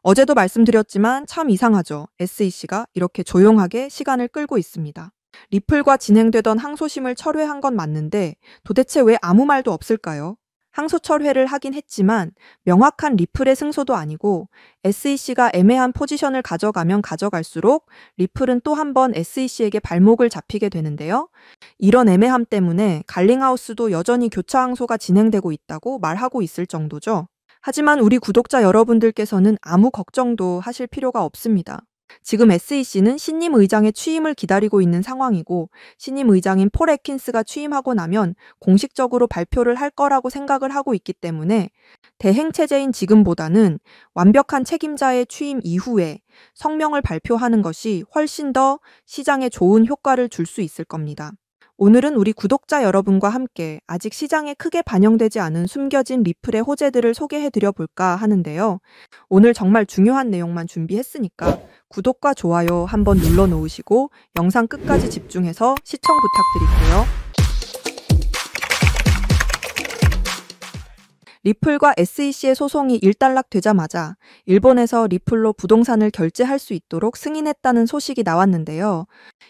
어제도 말씀드렸지만 참 이상하죠. SEC가 이렇게 조용하게 시간을 끌고 있습니다. 리플과 진행되던 항소심을 철회한 건 맞는데 도대체 왜 아무 말도 없을까요? 항소 철회를 하긴 했지만 명확한 리플의 승소도 아니고 SEC가 애매한 포지션을 가져가면 가져갈수록 리플은 또 한 번 SEC에게 발목을 잡히게 되는데요. 이런 애매함 때문에 갈링하우스도 여전히 교차 항소가 진행되고 있다고 말하고 있을 정도죠. 하지만 우리 구독자 여러분들께서는 아무 걱정도 하실 필요가 없습니다. 지금 SEC는 신임 의장의 취임을 기다리고 있는 상황이고 신임 의장인 폴 애킨스가 취임하고 나면 공식적으로 발표를 할 거라고 생각을 하고 있기 때문에 대행체제인 지금보다는 완벽한 책임자의 취임 이후에 성명을 발표하는 것이 훨씬 더 시장에 좋은 효과를 줄 수 있을 겁니다. 오늘은 우리 구독자 여러분과 함께 아직 시장에 크게 반영되지 않은 숨겨진 리플의 호재들을 소개해드려 볼까 하는데요. 오늘 정말 중요한 내용만 준비했으니까 구독과 좋아요 한번 눌러 놓으시고 영상 끝까지 집중해서 시청 부탁드릴게요. 리플과 SEC의 소송이 일단락되자마자 일본에서 리플로 부동산을 결제할 수 있도록 승인했다는 소식이 나왔는데요.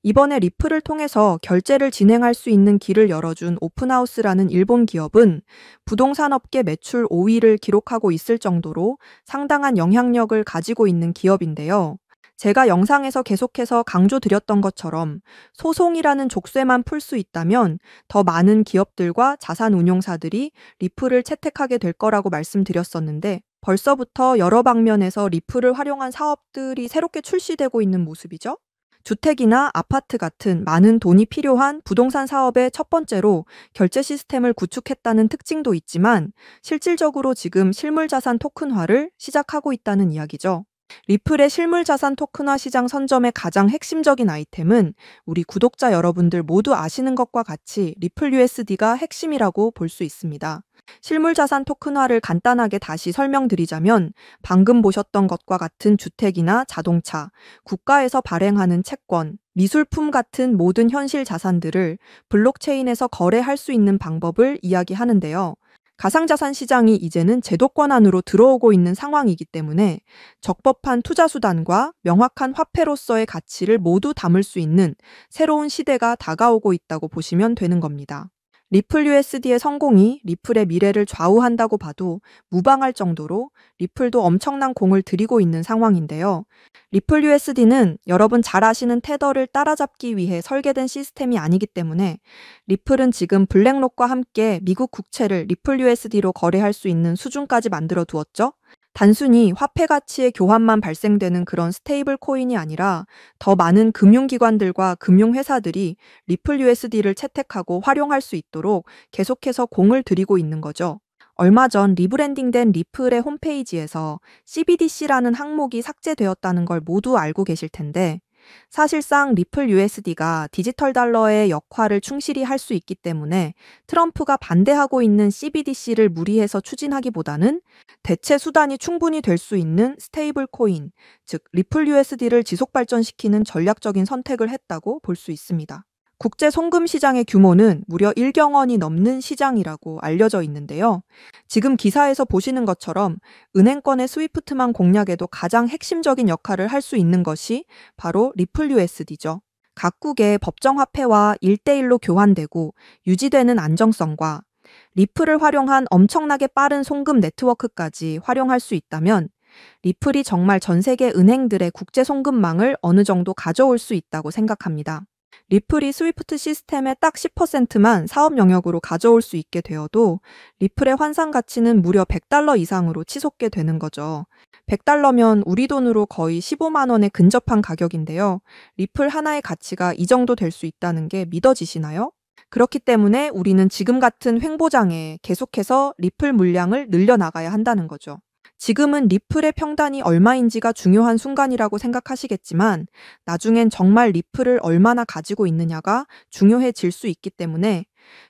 이번에 리플을 통해서 결제를 진행할 수 있는 길을 열어준 오픈하우스라는 일본 기업은 부동산 업계 매출 5위를 기록하고 있을 정도로 상당한 영향력을 가지고 있는 기업인데요. 제가 영상에서 계속해서 강조드렸던 것처럼 소송이라는 족쇄만 풀 수 있다면 더 많은 기업들과 자산운용사들이 리플을 채택하게 될 거라고 말씀드렸었는데 벌써부터 여러 방면에서 리플을 활용한 사업들이 새롭게 출시되고 있는 모습이죠. 주택이나 아파트 같은 많은 돈이 필요한 부동산 사업의 첫 번째로 결제 시스템을 구축했다는 특징도 있지만 실질적으로 지금 실물자산 토큰화를 시작하고 있다는 이야기죠. 리플의 실물자산 토큰화 시장 선점의 가장 핵심적인 아이템은 우리 구독자 여러분들 모두 아시는 것과 같이 리플 USD가 핵심이라고 볼 수 있습니다. 실물자산 토큰화를 간단하게 다시 설명드리자면 방금 보셨던 것과 같은 주택이나 자동차, 국가에서 발행하는 채권, 미술품 같은 모든 현실 자산들을 블록체인에서 거래할 수 있는 방법을 이야기하는데요. 가상자산 시장이 이제는 제도권 안으로 들어오고 있는 상황이기 때문에 적법한 투자 수단과 명확한 화폐로서의 가치를 모두 담을 수 있는 새로운 시대가 다가오고 있다고 보시면 되는 겁니다. 리플 USD의 성공이 리플의 미래를 좌우한다고 봐도 무방할 정도로 리플도 엄청난 공을 들이고 있는 상황인데요. 리플 USD는 여러분 잘 아시는 테더를 따라잡기 위해 설계된 시스템이 아니기 때문에 리플은 지금 블랙록과 함께 미국 국채를 리플 USD로 거래할 수 있는 수준까지 만들어 두었죠. 단순히 화폐 가치의 교환만 발생되는 그런 스테이블 코인이 아니라 더 많은 금융기관들과 금융회사들이 리플 USD를 채택하고 활용할 수 있도록 계속해서 공을 들이고 있는 거죠. 얼마 전 리브랜딩된 리플의 홈페이지에서 CBDC라는 항목이 삭제되었다는 걸 모두 알고 계실 텐데 사실상 리플 USD가 디지털 달러의 역할을 충실히 할 수 있기 때문에 트럼프가 반대하고 있는 CBDC를 무리해서 추진하기보다는 대체 수단이 충분히 될 수 있는 스테이블 코인, 즉 리플 USD를 지속 발전시키는 전략적인 선택을 했다고 볼 수 있습니다. 국제 송금 시장의 규모는 무려 1경 원이 넘는 시장이라고 알려져 있는데요. 지금 기사에서 보시는 것처럼 은행권의 스위프트만 공략해도 가장 핵심적인 역할을 할 수 있는 것이 바로 리플 USD죠. 각국의 법정화폐와 1대1로 교환되고 유지되는 안정성과 리플을 활용한 엄청나게 빠른 송금 네트워크까지 활용할 수 있다면 리플이 정말 전 세계 은행들의 국제 송금망을 어느 정도 가져올 수 있다고 생각합니다. 리플이 스위프트 시스템의 딱 10%만 사업 영역으로 가져올 수 있게 되어도 리플의 환산 가치는 무려 $100 이상으로 치솟게 되는 거죠. $100면 우리 돈으로 거의 15만 원에 근접한 가격인데요. 리플 하나의 가치가 이 정도 될 수 있다는 게 믿어지시나요? 그렇기 때문에 우리는 지금 같은 횡보장에 계속해서 리플 물량을 늘려나가야 한다는 거죠. 지금은 리플의 평단이 얼마인지가 중요한 순간이라고 생각하시겠지만 나중엔 정말 리플을 얼마나 가지고 있느냐가 중요해질 수 있기 때문에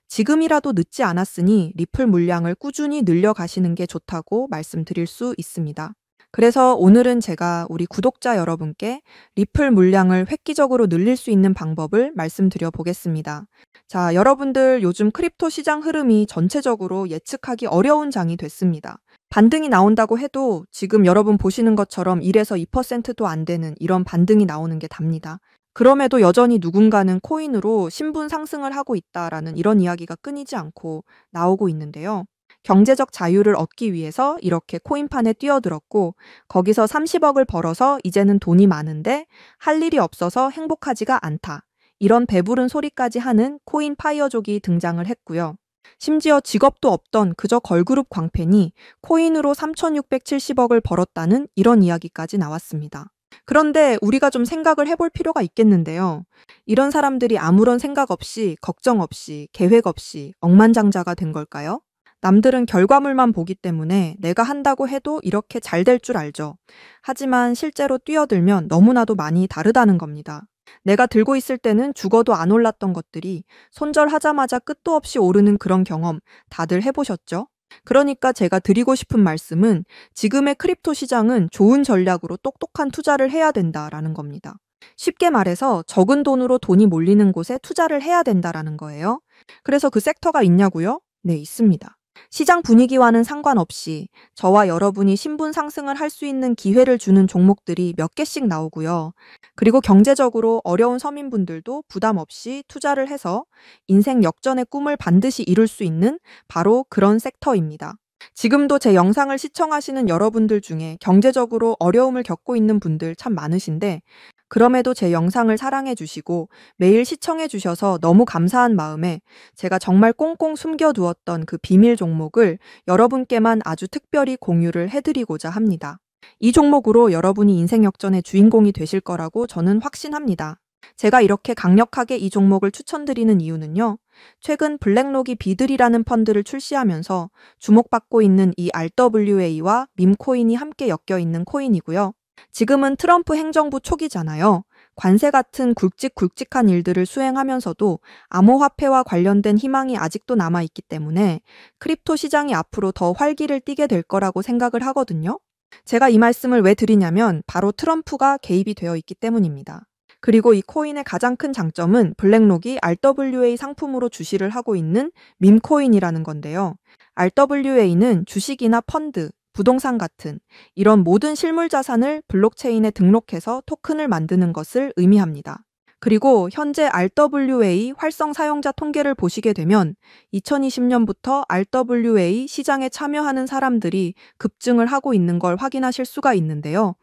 지금이라도 늦지 않았으니 리플 물량을 꾸준히 늘려가시는 게 좋다고 말씀드릴 수 있습니다. 그래서 오늘은 제가 우리 구독자 여러분께 리플 물량을 획기적으로 늘릴 수 있는 방법을 말씀드려 보겠습니다. 자, 여러분들 요즘 크립토 시장 흐름이 전체적으로 예측하기 어려운 장이 됐습니다. 반등이 나온다고 해도 지금 여러분 보시는 것처럼 1에서 2%도 안 되는 이런 반등이 나오는 게 답니다. 그럼에도 여전히 누군가는 코인으로 신분 상승을 하고 있다라는 이런 이야기가 끊이지 않고 나오고 있는데요. 경제적 자유를 얻기 위해서 이렇게 코인판에 뛰어들었고 거기서 30억을 벌어서 이제는 돈이 많은데 할 일이 없어서 행복하지가 않다. 이런 배부른 소리까지 하는 코인 파이어족이 등장을 했고요. 심지어 직업도 없던 그저 걸그룹 광팬이 코인으로 3,670억을 벌었다는 이런 이야기까지 나왔습니다. 그런데 우리가 좀 생각을 해볼 필요가 있겠는데요. 이런 사람들이 아무런 생각 없이, 걱정 없이, 계획 없이 억만장자가 된 걸까요? 남들은 결과물만 보기 때문에 내가 한다고 해도 이렇게 잘 될 줄 알죠. 하지만 실제로 뛰어들면 너무나도 많이 다르다는 겁니다. 내가 들고 있을 때는 죽어도 안 올랐던 것들이 손절하자마자 끝도 없이 오르는 그런 경험 다들 해보셨죠? 그러니까 제가 드리고 싶은 말씀은 지금의 크립토 시장은 좋은 전략으로 똑똑한 투자를 해야 된다라는 겁니다. 쉽게 말해서 적은 돈으로 돈이 몰리는 곳에 투자를 해야 된다라는 거예요. 그래서 그 섹터가 있냐고요? 네, 있습니다. 시장 분위기와는 상관없이 저와 여러분이 신분 상승을 할 수 있는 기회를 주는 종목들이 몇 개씩 나오고요. 그리고 경제적으로 어려운 서민분들도 부담 없이 투자를 해서 인생 역전의 꿈을 반드시 이룰 수 있는 바로 그런 섹터입니다. 지금도 제 영상을 시청하시는 여러분들 중에 경제적으로 어려움을 겪고 있는 분들 참 많으신데 그럼에도 제 영상을 사랑해 주시고 매일 시청해 주셔서 너무 감사한 마음에 제가 정말 꽁꽁 숨겨두었던 그 비밀 종목을 여러분께만 아주 특별히 공유를 해드리고자 합니다. 이 종목으로 여러분이 인생 역전의 주인공이 되실 거라고 저는 확신합니다. 제가 이렇게 강력하게 이 종목을 추천드리는 이유는요. 최근 블랙록이 비들이라는 펀드를 출시하면서 주목받고 있는 이 RWA와 밈코인이 함께 엮여 있는 코인이고요. 지금은 트럼프 행정부 초기잖아요. 관세 같은 굵직굵직한 일들을 수행하면서도 암호화폐와 관련된 희망이 아직도 남아있기 때문에 크립토 시장이 앞으로 더 활기를 띠게 될 거라고 생각을 하거든요. 제가 이 말씀을 왜 드리냐면 바로 트럼프가 개입이 되어 있기 때문입니다. 그리고 이 코인의 가장 큰 장점은 블랙록이 RWA 상품으로 주시를 하고 있는 밈코인이라는 건데요. RWA는 주식이나 펀드, 부동산 같은 이런 모든 실물 자산을 블록체인에 등록해서 토큰을 만드는 것을 의미합니다. 그리고 현재 RWA 활성 사용자 통계를 보시게 되면 2020년부터 RWA 시장에 참여하는 사람들이 급증을 하고 있는 걸 확인하실 수가 있는데요.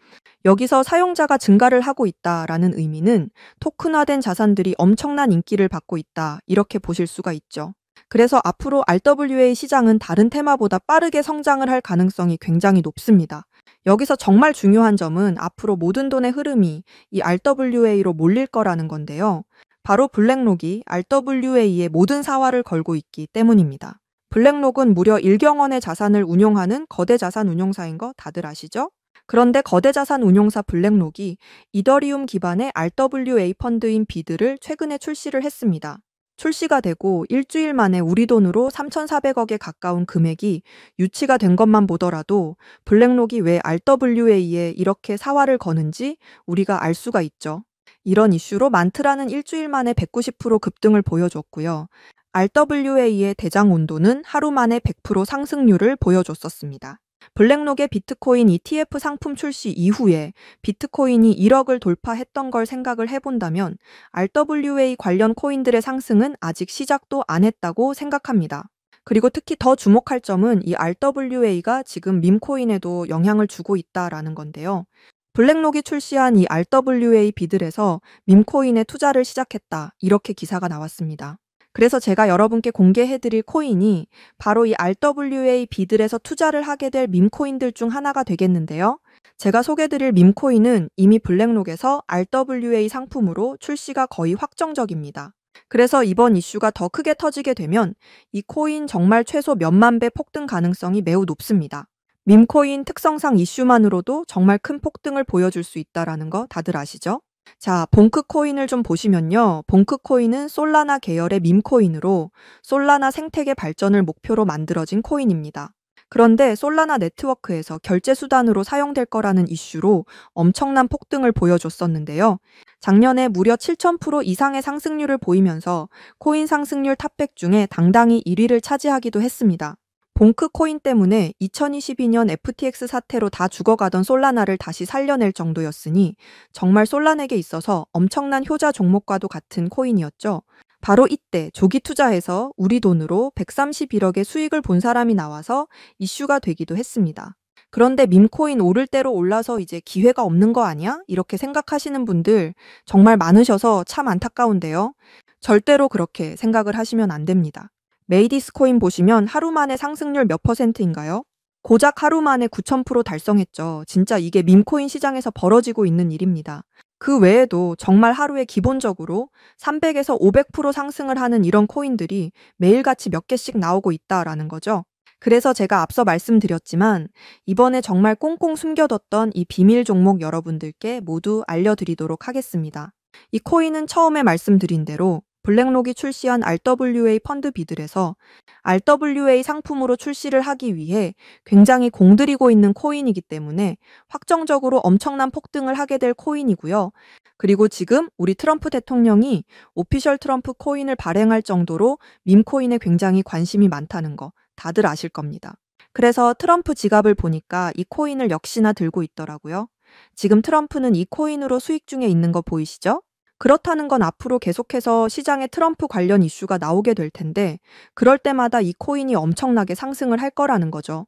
여기서 사용자가 증가를 하고 있다라는 의미는 토큰화된 자산들이 엄청난 인기를 받고 있다 이렇게 보실 수가 있죠. 그래서 앞으로 RWA 시장은 다른 테마보다 빠르게 성장을 할 가능성이 굉장히 높습니다. 여기서 정말 중요한 점은 앞으로 모든 돈의 흐름이 이 RWA로 몰릴 거라는 건데요. 바로 블랙록이 RWA의 모든 사활을 걸고 있기 때문입니다. 블랙록은 무려 1경 원의 자산을 운용하는 거대 자산 운용사인 거 다들 아시죠? 그런데 거대 자산 운용사 블랙록이 이더리움 기반의 RWA 펀드인 비드를 최근에 출시를 했습니다. 출시가 되고 일주일 만에 우리 돈으로 3,400억에 가까운 금액이 유치가 된 것만 보더라도 블랙록이 왜 RWA에 이렇게 사활을 거는지 우리가 알 수가 있죠. 이런 이슈로 만트라는 일주일 만에 190% 급등을 보여줬고요. RWA의 대장 온도는 하루 만에 100% 상승률을 보여줬었습니다. 블랙록의 비트코인 ETF 상품 출시 이후에 비트코인이 1억을 돌파했던 걸 생각을 해본다면 RWA 관련 코인들의 상승은 아직 시작도 안 했다고 생각합니다. 그리고 특히 더 주목할 점은 이 RWA가 지금 밈코인에도 영향을 주고 있다라는 건데요. 블랙록이 출시한 이 RWA 비들에서 밈코인에 투자를 시작했다 이렇게 기사가 나왔습니다. 그래서 제가 여러분께 공개해드릴 코인이 바로 이 RWA 비들에서 투자를 하게 될 밈코인들 중 하나가 되겠는데요. 제가 소개드릴 밈코인은 이미 블랙록에서 RWA 상품으로 출시가 거의 확정적입니다. 그래서 이번 이슈가 더 크게 터지게 되면 이 코인 정말 최소 몇만 배 폭등 가능성이 매우 높습니다. 밈코인 특성상 이슈만으로도 정말 큰 폭등을 보여줄 수 있다는 거 다들 아시죠? 자, 봉크 코인을 좀 보시면요. 봉크 코인은 솔라나 계열의 밈코인으로 솔라나 생태계 발전을 목표로 만들어진 코인입니다. 그런데 솔라나 네트워크에서 결제 수단으로 사용될 거라는 이슈로 엄청난 폭등을 보여줬었는데요. 작년에 무려 7,000% 이상의 상승률을 보이면서 코인 상승률 탑100 중에 당당히 1위를 차지하기도 했습니다. 봉크 코인 때문에 2022년 FTX 사태로 다 죽어가던 솔라나를 다시 살려낼 정도였으니 정말 솔라나에게 있어서 엄청난 효자 종목과도 같은 코인이었죠. 바로 이때 조기 투자해서 우리 돈으로 131억의 수익을 본 사람이 나와서 이슈가 되기도 했습니다. 그런데 밈코인 오를 대로 올라서 이제 기회가 없는 거 아니야? 이렇게 생각하시는 분들 정말 많으셔서 참 안타까운데요. 절대로 그렇게 생각을 하시면 안 됩니다. 메이디스 코인 보시면 하루 만에 상승률 몇 %인가요? 고작 하루 만에 9,000% 달성했죠. 진짜 이게 밈코인 시장에서 벌어지고 있는 일입니다. 그 외에도 정말 하루에 기본적으로 300에서 500% 상승을 하는 이런 코인들이 매일같이 몇 개씩 나오고 있다라는 거죠. 그래서 제가 앞서 말씀드렸지만 이번에 정말 꽁꽁 숨겨뒀던 이 비밀 종목 여러분들께 모두 알려드리도록 하겠습니다. 이 코인은 처음에 말씀드린 대로 블랙록이 출시한 RWA 펀드 비들에서 RWA 상품으로 출시를 하기 위해 굉장히 공들이고 있는 코인이기 때문에 확정적으로 엄청난 폭등을 하게 될 코인이고요. 그리고 지금 우리 트럼프 대통령이 오피셜 트럼프 코인을 발행할 정도로 밈코인에 굉장히 관심이 많다는 거 다들 아실 겁니다. 그래서 트럼프 지갑을 보니까 이 코인을 역시나 들고 있더라고요. 지금 트럼프는 이 코인으로 수익 중에 있는 거 보이시죠? 그렇다는 건 앞으로 계속해서 시장에 트럼프 관련 이슈가 나오게 될 텐데 그럴 때마다 이 코인이 엄청나게 상승을 할 거라는 거죠.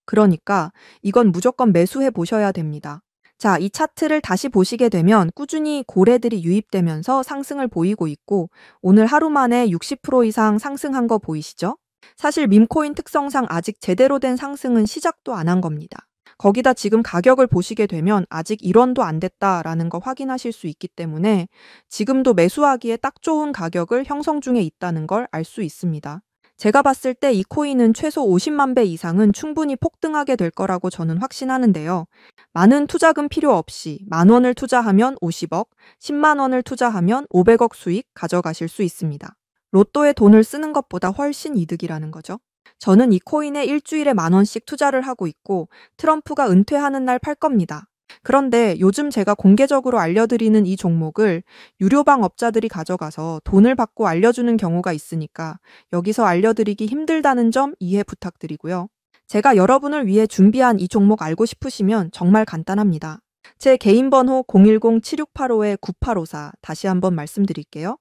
그러니까 이건 무조건 매수해 보셔야 됩니다. 자, 이 차트를 다시 보시게 되면 꾸준히 고래들이 유입되면서 상승을 보이고 있고 오늘 하루 만에 60% 이상 상승한 거 보이시죠? 사실 밈코인 특성상 아직 제대로 된 상승은 시작도 안 한 겁니다. 거기다 지금 가격을 보시게 되면 아직 1원도 안 됐다라는 거 확인하실 수 있기 때문에 지금도 매수하기에 딱 좋은 가격을 형성 중에 있다는 걸 알 수 있습니다. 제가 봤을 때 이 코인은 최소 50만 배 이상은 충분히 폭등하게 될 거라고 저는 확신하는데요. 많은 투자금 필요 없이 10,000원을 투자하면 50억, 10만 원을 투자하면 500억 수익 가져가실 수 있습니다. 로또에 돈을 쓰는 것보다 훨씬 이득이라는 거죠. 저는 이 코인에 일주일에 10,000원씩 투자를 하고 있고 트럼프가 은퇴하는 날 팔 겁니다. 그런데 요즘 제가 공개적으로 알려드리는 이 종목을 유료방 업자들이 가져가서 돈을 받고 알려주는 경우가 있으니까 여기서 알려드리기 힘들다는 점 이해 부탁드리고요. 제가 여러분을 위해 준비한 이 종목 알고 싶으시면 정말 간단합니다. 제 개인 번호 010-7685-9854 다시 한번 말씀드릴게요.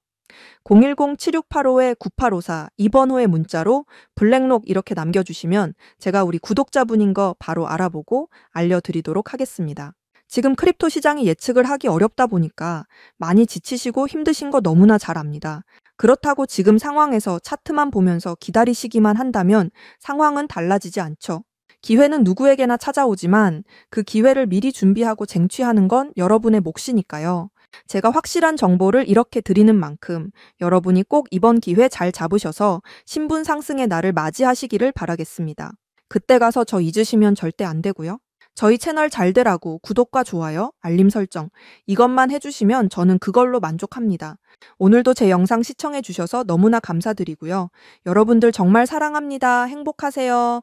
010-7685-9854 이 번호의 문자로 블랙록 이렇게 남겨주시면 제가 우리 구독자분인 거 바로 알아보고 알려드리도록 하겠습니다. 지금 크립토 시장이 예측을 하기 어렵다 보니까 많이 지치시고 힘드신 거 너무나 잘 압니다. 그렇다고 지금 상황에서 차트만 보면서 기다리시기만 한다면 상황은 달라지지 않죠. 기회는 누구에게나 찾아오지만 그 기회를 미리 준비하고 쟁취하는 건 여러분의 몫이니까요. 제가 확실한 정보를 이렇게 드리는 만큼 여러분이 꼭 이번 기회 잘 잡으셔서 신분 상승의 날을 맞이하시기를 바라겠습니다. 그때 가서 저 잊으시면 절대 안 되고요. 저희 채널 잘 되라고 구독과 좋아요, 알림 설정 이것만 해주시면 저는 그걸로 만족합니다. 오늘도 제 영상 시청해 주셔서 너무나 감사드리고요. 여러분들 정말 사랑합니다. 행복하세요.